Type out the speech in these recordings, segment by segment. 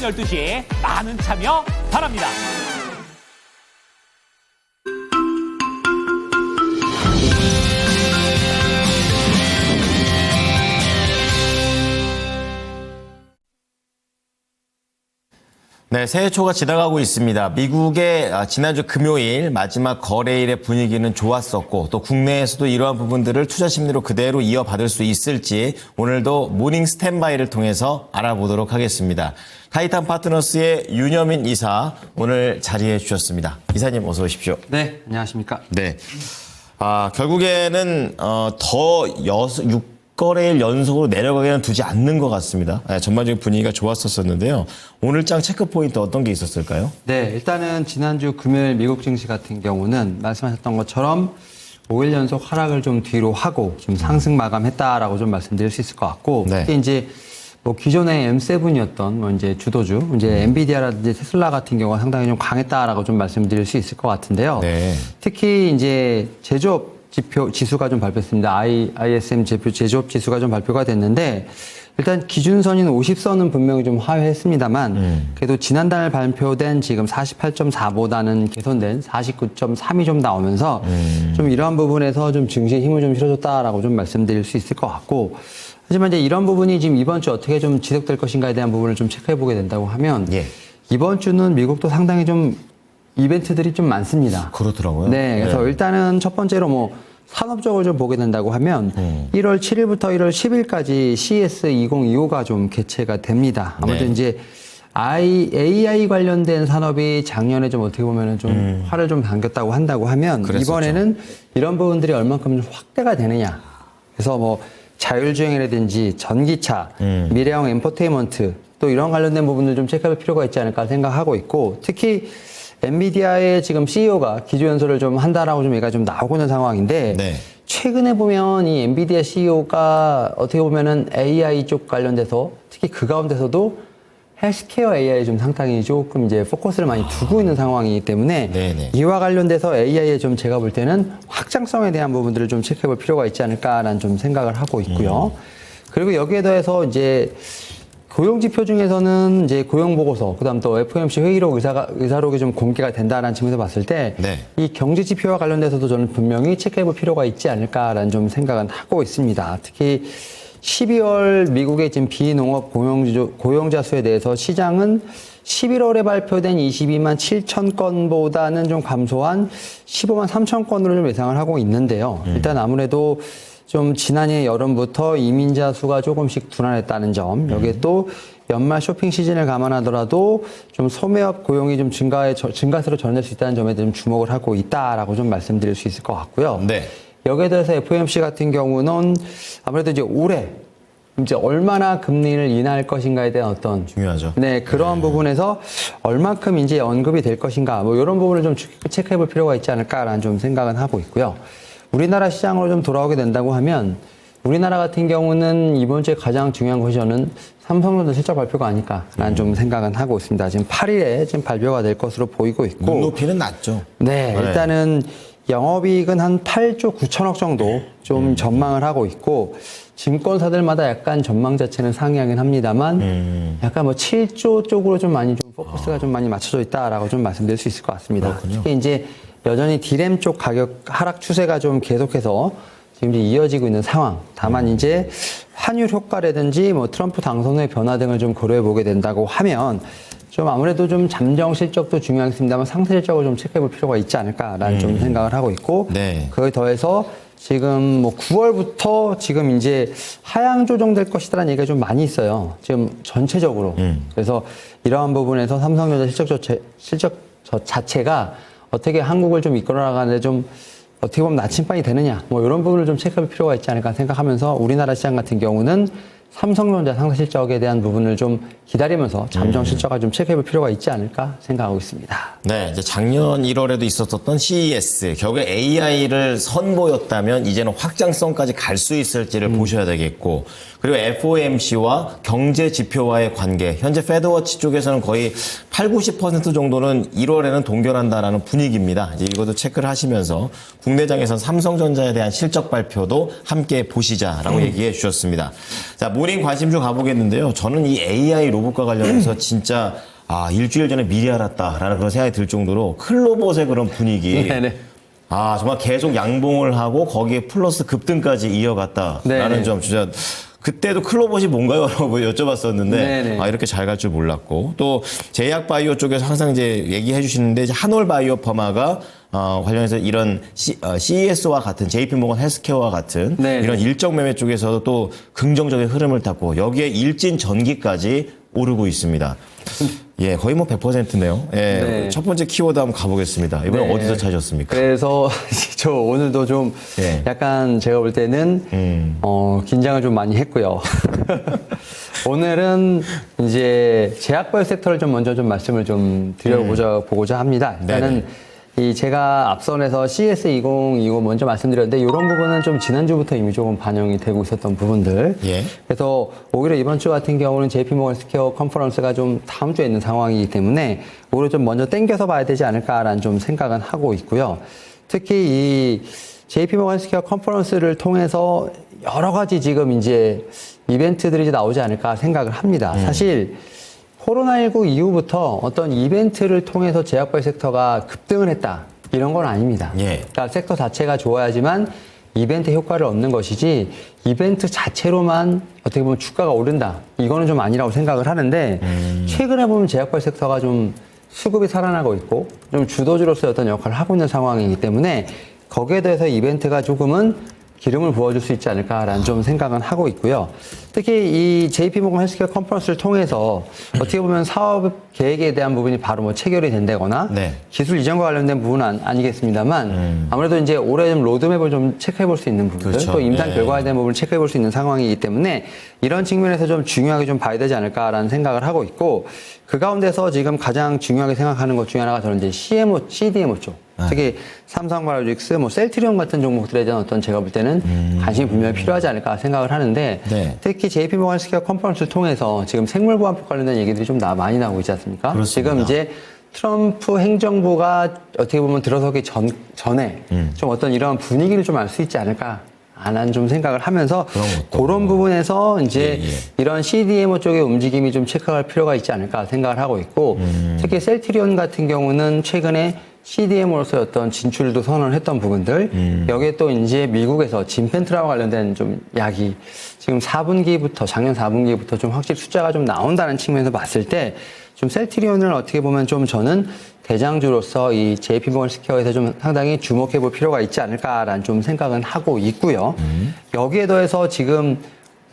12시 많은 참여 바랍니다. 네, 새해 초가 지나가고 있습니다. 미국의 지난주 금요일 마지막 거래일의 분위기는 좋았었고 또 국내에서도 이러한 부분들을 투자 심리로 그대로 이어받을 수 있을지 오늘도 모닝 스탠바이를 통해서 알아보도록 하겠습니다. 타이탄 파트너스의 윤여민 이사 오늘 자리해 주셨습니다. 이사님 어서 오십시오. 네, 안녕하십니까. 네, 결국에는 더 6거래일 연속으로 내려가게는 두지 않는 것 같습니다. 전반적인 분위기가 좋았었는데요. 오늘장 체크포인트 어떤 게 있었을까요? 네, 일단은 지난주 금요일 미국 증시 같은 경우는 말씀하셨던 것처럼 5일 연속 하락을 좀 뒤로 하고 좀 상승 마감했다라고 좀 말씀드릴 수 있을 것 같고 네. 특히 이제 뭐 기존의 M7이었던 이제 주도주, 이제 엔비디아라든지 테슬라 같은 경우가 상당히 좀 강했다라고 좀 말씀드릴 수 있을 것 같은데요. 네. 특히 이제 제조업 지수가 좀 발표했습니다. ISM 제조업 지수가 좀 발표가 됐는데 일단 기준선인 50선은 분명히 좀 하회했습니다만 그래도 지난달 발표된 지금 48.4보다는 개선된 49.3이 좀 나오면서 좀 이러한 부분에서 좀 증시에 힘을 좀 실어줬다라고 좀 말씀드릴 수 있을 것 같고 하지만 이제 이런 부분이 지금 이번 주 어떻게 좀 지속될 것인가에 대한 부분을 좀 체크해 보게 된다고 하면 이번 주는 미국도 상당히 좀 이벤트들이 좀 많습니다. 그렇더라고요. 네, 그래서 일단은 첫 번째로 뭐 산업적으로 좀 보게 된다고 하면 1월 7일부터 1월 10일까지 CES 2025가 좀 개최가 됩니다. 아무튼 네. 이제 AI 관련된 산업이 작년에 좀 어떻게 보면은 좀 활을 좀 당겼다고 한다고 하면 그랬었죠. 이번에는 이런 부분들이 얼만큼 좀 확대가 되느냐. 그래서 뭐 자율주행이라든지 전기차, 미래형 엔터테인먼트 또 이런 관련된 부분들 좀 체크할 필요가 있지 않을까 생각하고 있고 특히 엔비디아의 지금 CEO가 기조연설을 좀 한다라고 좀 얘기가 좀 나오고 있는 상황인데 네. 최근에 보면 이 엔비디아 CEO가 어떻게 보면은 AI 쪽 관련돼서 특히 그 가운데서도 헬스케어 AI에 좀 상당히 조금 이제 포커스를 많이 두고 있는 상황이기 때문에 네네. 이와 관련돼서 AI에 좀 제가 볼 때는 확장성에 대한 부분들을 좀 체크해 볼 필요가 있지 않을까라는 좀 생각을 하고 있고요. 그리고 여기에 더해서 이제 고용 지표 중에서는 이제 고용 보고서, 그다음 또 FOMC 회의록 의사록이 좀 공개가 된다라는 측면에서 봤을 때 이 경제 지표와 관련돼서도 저는 분명히 체크해볼 필요가 있지 않을까라는 좀 생각은 하고 있습니다. 특히 12월 미국의 지금 비농업 고용자 수에 대해서 시장은 11월에 발표된 22만 7천 건보다는 좀 감소한 15만 3천 건으로 좀 예상을 하고 있는데요. 일단 아무래도 좀 지난해 여름부터 이민자 수가 조금씩 둔화했다는 점, 여기에 또 연말 쇼핑 시즌을 감안하더라도 좀 소매업 고용이 좀 증가세로 전환될 수 있다는 점에 좀 주목을 하고 있다라고 좀 말씀드릴 수 있을 것 같고요. 네. 여기에 대해서 FOMC 같은 경우는 아무래도 이제 올해 이제 얼마나 금리를 인하할 것인가에 대한 어떤 중요하죠. 네, 그러한 부분에서 얼만큼 이제 언급이 될 것인가, 뭐 이런 부분을 좀 체크해 볼 필요가 있지 않을까라는 좀 생각은 하고 있고요. 우리나라 시장으로 좀 돌아오게 된다고 하면 우리나라 같은 경우는 이번 주에 가장 중요한 것이 저는 삼성전자 실적 발표가 아닐까라는 좀 생각은 하고 있습니다. 지금 8일에 지금 발표가 될 것으로 보이고 있고. 눈높이는 낮죠. 네, 일단은 영업이익은 한 8조 9천억 정도 좀 전망을 하고 있고 증권사들마다 약간 전망 자체는 상이하긴 합니다만 약간 뭐 7조 쪽으로 좀 많이 좀 포커스가 좀 많이 맞춰져 있다라고 좀 말씀드릴 수 있을 것 같습니다. 그렇군요. 특히 이제 여전히 디램 쪽 가격 하락 추세가 좀 계속해서 지금 이제 이어지고 있는 상황. 다만 이제 환율 효과라든지 뭐 트럼프 당선 후의 변화 등을 좀 고려해 보게 된다고 하면 좀 아무래도 좀 잠정 실적도 중요하겠습니다만 상세 실적을 좀 체크해 볼 필요가 있지 않을까라는 좀 생각을 하고 있고 네. 그에 더해서 지금 뭐 9월부터 지금 이제 하향 조정될 것이라는 얘기가 좀 많이 있어요. 지금 전체적으로. 그래서 이러한 부분에서 삼성전자 실적 자체가 어떻게 한국을 좀 이끌어 나가는데 좀 어떻게 보면 나침반이 되느냐, 뭐 이런 부분을 좀 체크할 필요가 있지 않을까 생각하면서 우리나라 시장 같은 경우는 삼성전자 상세 실적에 대한 부분을 좀 기다리면서 잠정 실적을 좀 체크해볼 필요가 있지 않을까 생각하고 있습니다. 네, 이제 작년 1월에도 있었던 CES, 결국에 AI를 선보였다면 이제는 확장성까지 갈 수 있을지를 보셔야 되겠고, 그리고 FOMC와 경제 지표와의 관계, 현재 패드워치 쪽에서는 거의 80~90% 정도는 1월에는 동결한다라는 분위기입니다. 이제 이것도 체크를 하시면서 국내장에선 삼성전자에 대한 실적 발표도 함께 보시자라고 얘기해 주셨습니다. 자, 모닝 관심주 가보겠는데요. 저는 이 AI 로봇과 관련해서 진짜 일주일 전에 미리 알았다라는 그런 생각이 들 정도로 클로봇의 그런 분위기. 네네. 정말 계속 양봉을 하고 거기에 플러스 급등까지 이어갔다라는 네네. 점 진짜 그때도 클로봇이 뭔가요? 라고 여쭤봤었는데 네네. 이렇게 잘 갈 줄 몰랐고 또 제약 바이오 쪽에서 항상 이제 얘기해 주시는데 이제 한올 바이오 퍼마가 관련해서 이런 CES와 같은 JP 모건 헬스케어와 같은 네네. 이런 일정 매매 쪽에서도 또 긍정적인 흐름을 탔고 여기에 일진 전기까지 오르고 있습니다. 예, 거의 뭐 100%네요. 예, 네. 첫 번째 키워드 한번 가보겠습니다. 이번에 네. 어디서 찾으셨습니까? 그래서 저 오늘도 좀 예. 약간 제가 볼 때는 긴장을 좀 많이 했고요. 오늘은 이제 제약바이오 섹터를 좀 먼저 좀 말씀을 좀 보고자 합니다. 일단은 이 제가 앞선에서 CS2025 먼저 말씀드렸는데 이런 부분은 좀 지난주부터 이미 조금 반영이 되고 있었던 부분들. 예. 그래서 오히려 이번 주 같은 경우는 JP모건 헬스케어 컨퍼런스가 좀 다음 주에 있는 상황이기 때문에 오히려 좀 먼저 땡겨서 봐야 되지 않을까라는 좀 생각은 하고 있고요. 특히 이 JP모건 헬스케어 컨퍼런스를 통해서 여러 가지 지금 이제 이벤트들이 이제 나오지 않을까 생각을 합니다. 사실 코로나19 이후부터 어떤 이벤트를 통해서 제약바이오 섹터가 급등을 했다. 이런 건 아닙니다. 예. 그러니까 섹터 자체가 좋아야지만 이벤트 효과를 얻는 것이지 이벤트 자체로만 어떻게 보면 주가가 오른다. 이거는 좀 아니라고 생각을 하는데 최근에 보면 제약바이오 섹터가 좀 수급이 살아나고 있고 좀 주도주로서의 어떤 역할을 하고 있는 상황이기 때문에 거기에 대해서 이벤트가 조금은 기름을 부어줄 수 있지 않을까라는 좀 생각은 하고 있고요. 특히 이 JP모건 헬스케어 컨퍼런스를 통해서 어떻게 보면 사업 계획에 대한 부분이 바로 뭐 체결이 된다거나 네. 기술 이전과 관련된 부분은 아니겠습니다만 아무래도 이제 올해 좀 로드맵을 좀 체크해 볼 수 있는 부분들 그렇죠. 또 임상 네. 결과에 대한 부분을 체크해 볼 수 있는 상황이기 때문에 이런 측면에서 좀 중요하게 좀 봐야 되지 않을까라는 생각을 하고 있고 그 가운데서 지금 가장 중요하게 생각하는 것 중에 하나가 저는 이제 CDMO 쪽 특히 삼성바이오로직스, 뭐 셀트리온 같은 종목들에 대한 어떤 제가 볼 때는 관심이 분명히 필요하지 않을까 생각을 하는데 네. 특히 JP모건 헬스케어 컨퍼런스를 통해서 지금 생물보안법 관련된 얘기들이 좀 많이 나오고 있지 않습니까? 그렇습니다. 지금 이제 트럼프 행정부가 어떻게 보면 들어서기 전에 좀 어떤 이런 분위기를 좀 알 수 있지 않을까. 안 좀 생각을 하면서 그런 부분에서 이제 이런 CDMO 쪽의 움직임이 좀 체크할 필요가 있지 않을까 생각을 하고 있고 특히 셀트리온 같은 경우는 최근에 CDMO로서의 어떤 진출도 선언을 했던 부분들 여기에 또 이제 미국에서 진펜트라와 관련된 좀 약이 지금 작년 4분기부터 좀 확실히 숫자가 좀 나온다는 측면에서 봤을 때 좀 셀트리온을 어떻게 보면 좀 저는 대장주로서 이 JP모건 헬스케어에서 좀 상당히 주목해 볼 필요가 있지 않을까라는 좀 생각은 하고 있고요. 여기에 더해서 지금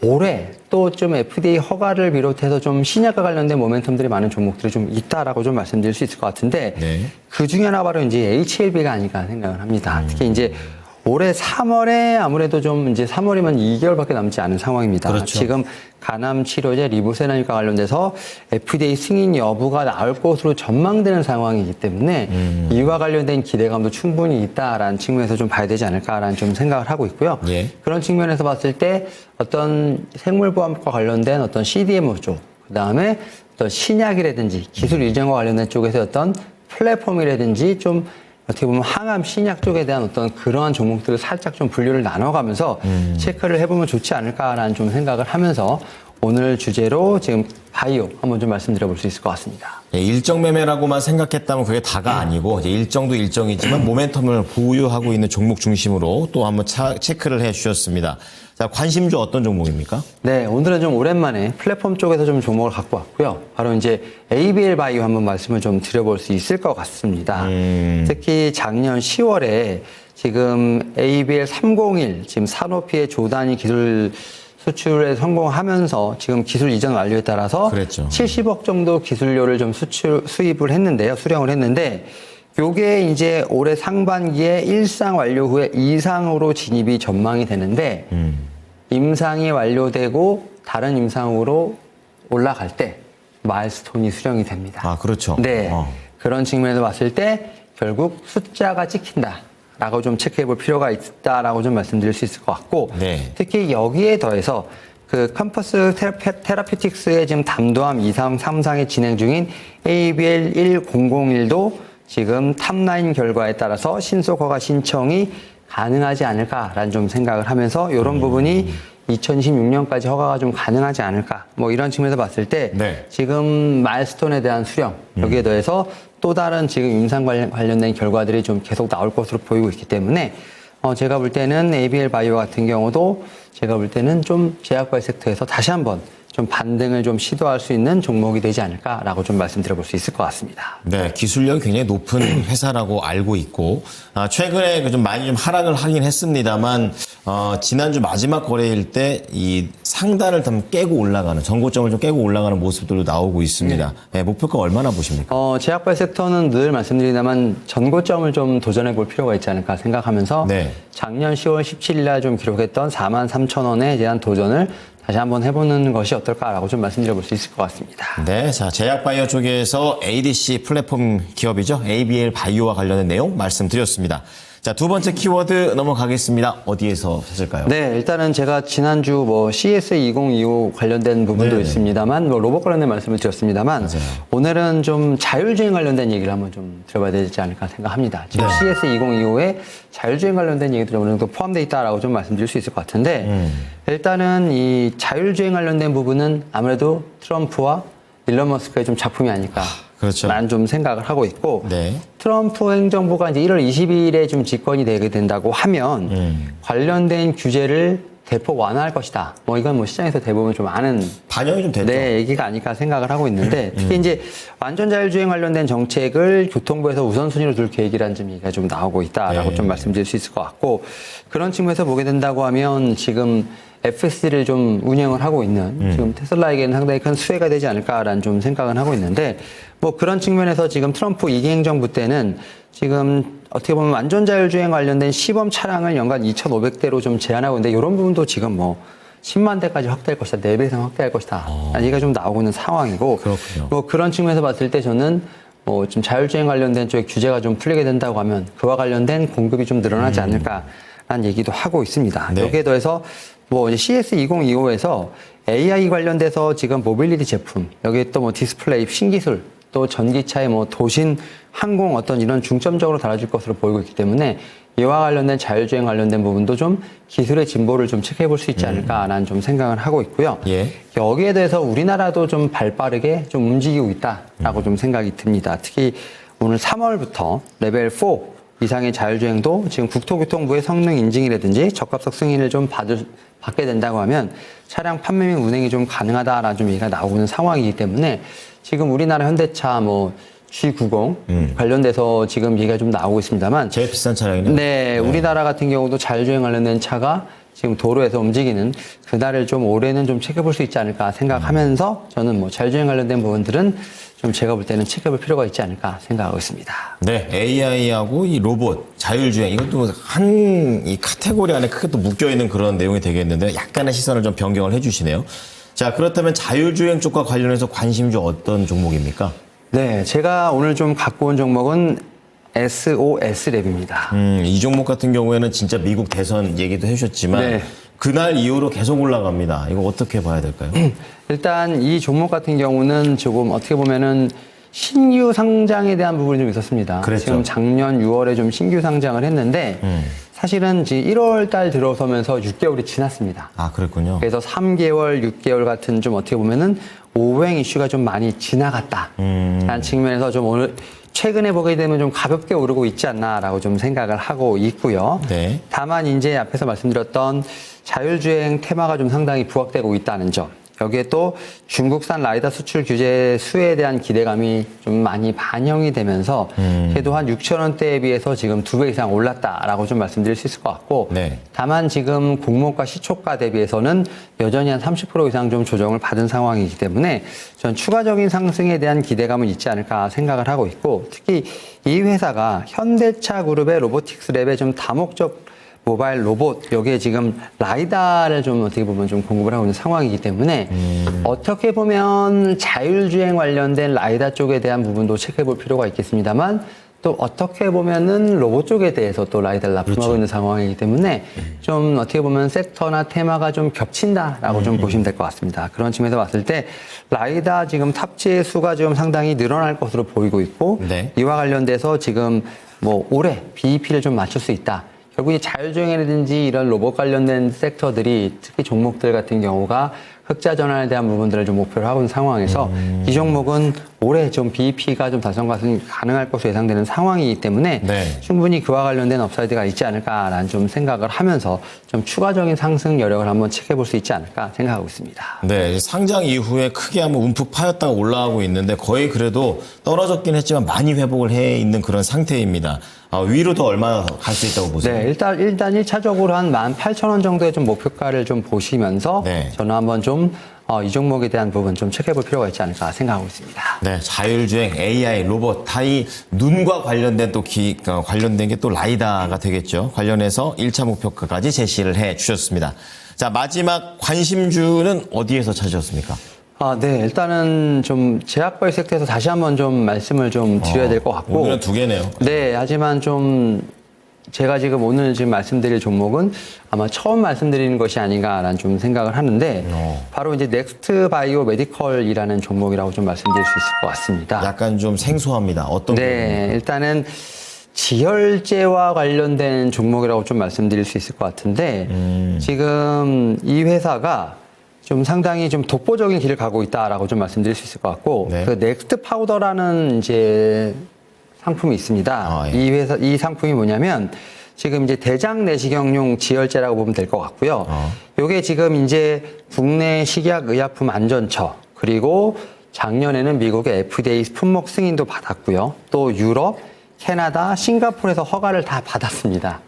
올해 또 좀 FDA 허가를 비롯해서 좀 신약과 관련된 모멘텀들이 많은 종목들이 좀 있다라고 좀 말씀드릴 수 있을 것 같은데 네. 그 중에 하나 바로 이제 HLB가 아닐까 생각을 합니다. 특히 이제 올해 3월에 아무래도 좀 이제 3월이면 2개월밖에 남지 않은 상황입니다. 그렇죠. 지금 간암 치료제 리보세라믹과 관련돼서 FDA 승인 여부가 나올 것으로 전망되는 상황이기 때문에 이와 관련된 기대감도 충분히 있다라는 측면에서 좀 봐야 되지 않을까라는 좀 생각을 하고 있고요. 예. 그런 측면에서 봤을 때 어떤 생물보안법과 관련된 어떤 CDMO 쪽, 그 다음에 어떤 신약이라든지 기술 이전과 관련된 쪽에서 어떤 플랫폼이라든지 좀 어떻게 보면 항암 신약 쪽에 대한 어떤 그러한 종목들을 살짝 좀 분류를 나눠가면서 체크를 해보면 좋지 않을까라는 좀 생각을 하면서 오늘 주제로 지금 바이오 한번 좀 말씀드려 볼 수 있을 것 같습니다. 예, 일정 매매라고만 생각했다면 그게 다가 아니고 이제 일정도 일정이지만 모멘텀을 보유하고 있는 종목 중심으로 또 한번 체크를 해 주셨습니다. 자, 관심주 어떤 종목입니까? 네, 오늘은 좀 오랜만에 플랫폼 쪽에서 좀 종목을 갖고 왔고요. 바로 이제 ABL 바이오 한번 말씀을 좀 드려볼 수 있을 것 같습니다. 특히 작년 10월에 지금 ABL 301 지금 산오피의 조단위 기술 수출에 성공하면서 지금 기술 이전 완료에 따라서 그랬죠. 70억 정도 기술료를 좀 수입을 했는데요. 수령을 했는데 요게 이제 올해 상반기에 1상 완료 후에 2상으로 진입이 전망이 되는데 임상이 완료되고 다른 임상으로 올라갈 때 마일스톤이 수령이 됩니다. 아, 그렇죠. 네. 그런 측면에서 봤을 때 결국 숫자가 찍힌다. 라고 좀 체크해 볼 필요가 있다라고 좀 말씀드릴 수 있을 것 같고 네. 특히 여기에 더해서 그 컴퍼스 테라피틱스의 지금 담도암 2상, 3상에 진행 중인 ABL 1001도 지금 탑라인 결과에 따라서 신속 허가 신청이 가능하지 않을까라는 좀 생각을 하면서 이런 부분이 2026년까지 허가가 좀 가능하지 않을까 뭐 이런 측면에서 봤을 때 네. 지금 마일스톤에 대한 수령 여기에 더해서 또 다른 지금 임상 관련된 결과들이 좀 계속 나올 것으로 보이고 있기 때문에 제가 볼 때는 ABL 바이오 같은 경우도 제가 볼 때는 좀 제약바이오 섹터에서 다시 한번 좀 반등을 좀 시도할 수 있는 종목이 되지 않을까라고 좀 말씀드려볼 수 있을 것 같습니다. 네, 기술력이 굉장히 높은 회사라고 알고 있고 최근에 좀 많이 좀 하락을 하긴 했습니다만 지난주 마지막 거래일 때 이 상단을 좀 깨고 올라가는 전고점을 좀 깨고 올라가는 모습들도 나오고 있습니다. 네, 목표가 얼마나 보십니까? 제약바이오 섹터는 늘 말씀드리다만 전고점을 좀 도전해 볼 필요가 있지 않을까 생각하면서 네. 작년 10월 17일 날 좀 기록했던 43,000원에 대한 도전을 다시 한번 해보는 것이 어떨까라고 좀 말씀드려볼 수 있을 것 같습니다. 네, 자 제약바이오 쪽에서 ADC 플랫폼 기업이죠. ABL 바이오와 관련된 내용 말씀드렸습니다. 자, 두 번째 키워드 넘어가겠습니다. 어디에서 찾을까요? 네, 일단은 제가 지난주 CS 2025 관련된 부분도 네네. 있습니다만, 로봇 관련된 말씀을 드렸습니다만, 맞아요. 오늘은 좀 자율주행 관련된 얘기를 한번 좀 들어봐야 되지 않을까 생각합니다. 지금 네. CS 2025에 자율주행 관련된 얘기들이 어느 정도 포함되어 있다라고 좀 말씀드릴 수 있을 것 같은데, 일단은 이 자율주행 관련된 부분은 아무래도 트럼프와 일론 머스크의 좀 작품이 아닐까. 그렇죠. 난 좀 생각을 하고 있고, 네. 트럼프 행정부가 이제 1월 20일에 좀 집권이 되게 된다고 하면 관련된 규제를 대폭 완화할 것이다. 뭐 이건 뭐 시장에서 대부분 좀 아는 반영이 좀 됐죠. 네, 얘기가 아닐까 생각을 하고 있는데 특히 이제 완전 자율주행 관련된 정책을 교통부에서 우선순위로 둘 계획이라는 점 얘기가 좀 나오고 있다라고 네. 좀 말씀드릴 수 있을 것 같고 그런 측면에서 보게 된다고 하면 지금 FSD를 좀 운영을 하고 있는 지금 테슬라에게는 상당히 큰 수혜가 되지 않을까라는 좀 생각은 하고 있는데 뭐 그런 측면에서 지금 트럼프 2기 행정부 때는 지금 어떻게 보면 완전 자율주행 관련된 시범 차량을 연간 2,500대로 좀 제한하고 있는데 이런 부분도 지금 뭐 10만 대까지 확대할 것이다. 4배 이상 확대할 것이다. 얘기가 좀 나오고 있는 상황이고 그렇군요. 뭐 그런 측면에서 봤을 때 저는 뭐 좀 자율주행 관련된 쪽에 규제가 좀 풀리게 된다고 하면 그와 관련된 공급이 좀 늘어나지 않을까라는 얘기도 하고 있습니다. 네. 여기에 더해서 뭐 이제 CS 2025에서 AI 관련돼서 지금 모빌리티 제품 여기에 또 뭐 디스플레이 신기술 또 전기차의 뭐 도심 항공 어떤 이런 중점적으로 달아줄 것으로 보이고 있기 때문에 이와 관련된 자율주행 관련된 부분도 좀 기술의 진보를 좀 체크해 볼 수 있지 않을까라는 좀 생각을 하고 있고요. 예. 여기에 대해서 우리나라도 좀 발빠르게 좀 움직이고 있다라고 좀 생각이 듭니다. 특히 오늘 3월부터 레벨 4 이상의 자율주행도 지금 국토교통부의 성능 인증이라든지 적합성 승인을 좀 받게 된다고 하면 차량 판매 및 운행이 좀 가능하다라는 좀 얘기가 나오고 있는 상황이기 때문에 지금 우리나라 현대차 뭐 G90 관련돼서 지금 얘기가 좀 나오고 있습니다만 제일 비싼 차량이네요. 네, 우리나라 같은 경우도 자율주행 관련된 차가 지금 도로에서 움직이는 그날을 좀 올해는 좀 체크해볼 수 있지 않을까 생각하면서 저는 뭐 자율주행 관련된 부분들은 좀 제가 볼 때는 체크해볼 필요가 있지 않을까 생각하고 있습니다. 네, AI하고 이 로봇, 자율주행 이것도 한 이 카테고리 안에 크게 또 묶여 있는 그런 내용이 되겠는데 약간의 시선을 좀 변경을 해주시네요. 자, 그렇다면 자율주행 쪽과 관련해서 관심주 어떤 종목입니까? 네, 제가 오늘 좀 갖고 온 종목은 SOS랩입니다. 이 종목 같은 경우에는 진짜 미국 대선 얘기도 해주셨지만 네. 그날 이후로 계속 올라갑니다. 이거 어떻게 봐야 될까요? 일단 이 종목 같은 경우는 조금 어떻게 보면은 신규 상장에 대한 부분이 좀 있었습니다. 그랬죠. 지금 작년 6월에 좀 신규 상장을 했는데 사실은 지금 1월 달 들어서면서 6개월이 지났습니다. 아, 그랬군요. 그래서 3개월, 6개월 같은 좀 어떻게 보면은 오행 이슈가 좀 많이 지나갔다. 라는 측면에서 좀 오늘 최근에 보게 되면 좀 가볍게 오르고 있지 않나라고 좀 생각을 하고 있고요. 네. 다만 이제 앞에서 말씀드렸던 자율주행 테마가 좀 상당히 부각되고 있다는 점. 여기에 또 중국산 라이다 수출 규제 수혜에 대한 기대감이 좀 많이 반영이 되면서 그래도 한 6,000원대에 비해서 지금 2배 이상 올랐다라고 좀 말씀드릴 수 있을 것 같고 네. 다만 지금 공모가 시초가 대비해서는 여전히 한 30% 이상 좀 조정을 받은 상황이기 때문에 전 추가적인 상승에 대한 기대감은 있지 않을까 생각을 하고 있고 특히 이 회사가 현대차 그룹의 로보틱스 랩에 좀 다목적 모바일 로봇 여기에 지금 라이다를 좀 어떻게 보면 좀 공급을 하고 있는 상황이기 때문에 어떻게 보면 자율주행 관련된 라이다 쪽에 대한 부분도 체크해 볼 필요가 있겠습니다만 또 어떻게 보면은 로봇 쪽에 대해서 또 라이다를 납품하고 그렇죠. 있는 상황이기 때문에 좀 어떻게 보면 섹터나 테마가 좀 겹친다라고 좀 보시면 될 것 같습니다. 그런 측면에서 봤을 때 라이다 지금 탑재 수가 지금 상당히 늘어날 것으로 보이고 있고 네. 이와 관련돼서 지금 뭐 올해 BEP를 좀 맞출 수 있다. 결국 이 자율주행이라든지 이런 로봇 관련된 섹터들이 특히 종목들 같은 경우가 흑자 전환에 대한 부분들을 좀 목표로 하고 있는 상황에서 이 종목은 올해 좀 BEP가 좀 달성가 가능할 것으로 예상되는 상황이기 때문에 네. 충분히 그와 관련된 업사이드가 있지 않을까라는 좀 생각을 하면서 좀 추가적인 상승 여력을 한번 체크해 볼 수 있지 않을까 생각하고 있습니다. 네, 상장 이후에 크게 한번 움푹 파였다가 올라가고 있는데 거의 그래도 떨어졌긴 했지만 많이 회복을 해 있는 그런 상태입니다. 위로 더 얼마나 갈 수 있다고 보세요? 네, 일단 1차적으로 한 18,000원 정도의 좀 목표가를 좀 보시면서 네. 저는 한번 좀 이 종목에 대한 부분 좀 체크해 볼 필요가 있지 않을까 생각하고 있습니다. 네, 자율주행, AI, 로봇, 다이 눈과 관련된 또 관련된 게 또 라이다가 되겠죠. 관련해서 1차 목표가까지 제시를 해 주셨습니다. 자, 마지막 관심주는 어디에서 찾으셨습니까? 네, 일단은 좀 제약바이오 섹터에서 다시 한번 좀 말씀을 좀 드려야 될 것 같고. 오늘은 두 개네요. 네, 하지만 좀 제가 지금 오늘 지금 말씀드릴 종목은 아마 처음 말씀드리는 것이 아닌가라는 좀 생각을 하는데 바로 이제 넥스트 바이오 메디컬이라는 종목이라고 좀 말씀드릴 수 있을 것 같습니다. 약간 좀 생소합니다. 어떤 네, 일단은 지혈제와 관련된 종목이라고 좀 말씀드릴 수 있을 것 같은데 지금 이 회사가 좀 상당히 좀 독보적인 길을 가고 있다라고 좀 말씀드릴 수 있을 것 같고 네. 그 넥스트 파우더라는 이제 상품이 있습니다. 예. 이 상품이 뭐냐면 지금 이제 대장 내시경용 지혈제라고 보면 될 것 같고요. 요게 지금 이제 국내 식약의약품 안전처 그리고 작년에는 미국의 FDA 품목 승인도 받았고요. 또 유럽, 캐나다, 싱가포르에서 허가를 다 받았습니다.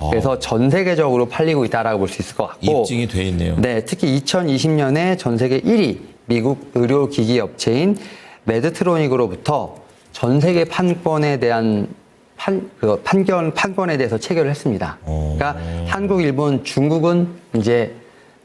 그래서 전 세계적으로 팔리고 있다라고 볼 수 있을 것 같고 입증이 돼 있네요. 네, 특히 2020년에 전 세계 1위 미국 의료기기 업체인 메드트로닉으로부터 전 세계 판권에 대한 판권에 대해서 체결을 했습니다. 그러니까 한국, 일본, 중국은 이제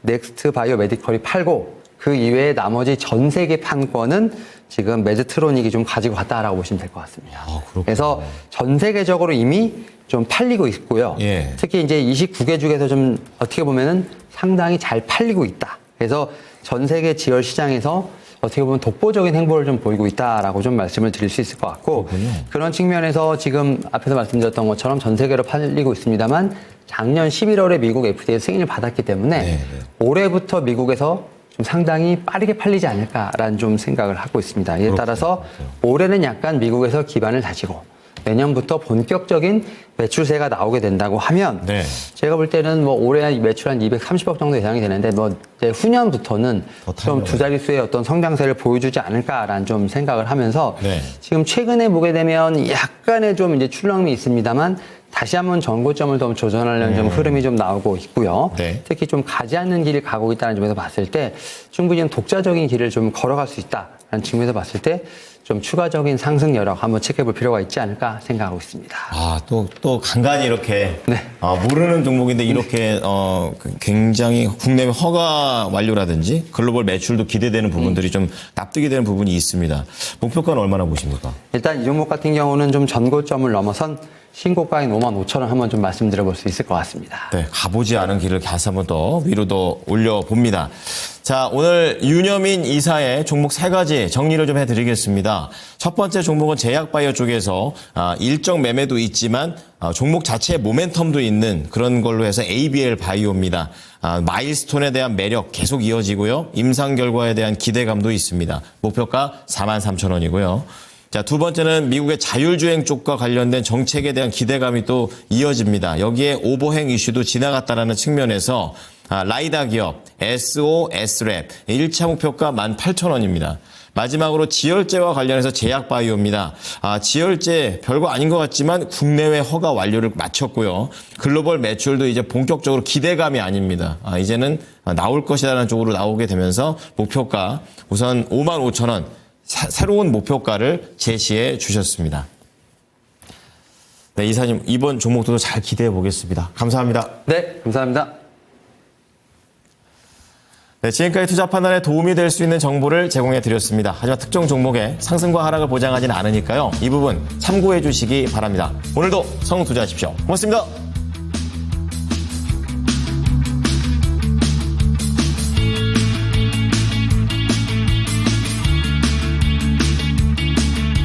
넥스트 바이오 메디컬이 팔고 그 이외에 나머지 전 세계 판권은 지금 메드트로닉이 좀 가지고 갔다라고 보시면 될 것 같습니다. 그래서 전 세계적으로 이미 좀 팔리고 있고요. 예. 특히 이제 29개 중에서 좀 어떻게 보면은 상당히 잘 팔리고 있다. 그래서 전 세계 지혈 시장에서 어떻게 보면 독보적인 행보를 좀 보이고 있다라고 좀 말씀을 드릴 수 있을 것 같고 그런 측면에서 지금 앞에서 말씀드렸던 것처럼 전 세계로 팔리고 있습니다만 작년 11월에 미국 FDA 승인을 받았기 때문에 올해부터 미국에서 좀 상당히 빠르게 팔리지 않을까라는 좀 생각을 하고 있습니다. 이에 따라서 올해는 약간 미국에서 기반을 다지고 내년부터 본격적인 매출세가 나오게 된다고 하면 제가 볼 때는 뭐 올해 매출 한 230억 정도 예상이 되는데 뭐 후년부터는 좀 두 자릿수의 어떤 성장세를 보여주지 않을까라는 좀 생각을 하면서 지금 최근에 보게 되면 약간의 좀 이제 출렁임이 있습니다만 다시 한번 전고점을 좀 조정하려는 좀 흐름이 좀 나오고 있고요. 특히 좀 가지 않는 길을 가고 있다는 점에서 봤을 때 충분히 좀 독자적인 길을 좀 걸어갈 수 있다라는 측면에서 봤을 때 좀 추가적인 상승 여력 한번 체크해 볼 필요가 있지 않을까 생각하고 있습니다. 또 간간히 이렇게 모르는 종목인데 이렇게 굉장히 국내외 허가 완료라든지 글로벌 매출도 기대되는 부분들이 좀 납득이 되는 부분이 있습니다. 목표가는 얼마나 보십니까? 일단 이 종목 같은 경우는 좀 전고점을 넘어선 신고가인 55,000원 한번 좀 말씀드려 볼 수 있을 것 같습니다. 네, 가보지 않은 길을 다시 한번 더 위로 더 올려봅니다. 자, 오늘 유념인 이사의 종목 3가지 정리를 좀 해드리겠습니다. 첫 번째 종목은 제약바이오 쪽에서 일정 매매도 있지만 종목 자체의 모멘텀도 있는 그런 걸로 해서 ABL 바이오입니다. 마일스톤에 대한 매력 계속 이어지고요. 임상 결과에 대한 기대감도 있습니다. 목표가 43,000원이고요. 자, 두 번째는 미국의 자율주행 쪽과 관련된 정책에 대한 기대감이 또 이어집니다. 여기에 오버행 이슈도 지나갔다라는 측면에서 라이다 기업 SOS랩 1차 목표가 18,000원입니다. 마지막으로 지혈제와 관련해서 제약바이오입니다. 지혈제 별거 아닌 것 같지만 국내외 허가 완료를 마쳤고요. 글로벌 매출도 이제 본격적으로 기대감이 아닙니다. 이제는 나올 것이라는 쪽으로 나오게 되면서 목표가 우선 55,000원 새로운 목표가를 제시해 주셨습니다. 네, 이사님 이번 종목도 잘 기대해 보겠습니다. 감사합니다. 네, 감사합니다. 네, 지금까지 투자 판단에 도움이 될 수 있는 정보를 제공해 드렸습니다. 하지만 특정 종목의 상승과 하락을 보장하지는 않으니까요. 이 부분 참고해 주시기 바랍니다. 오늘도 성투자하십시오. 고맙습니다.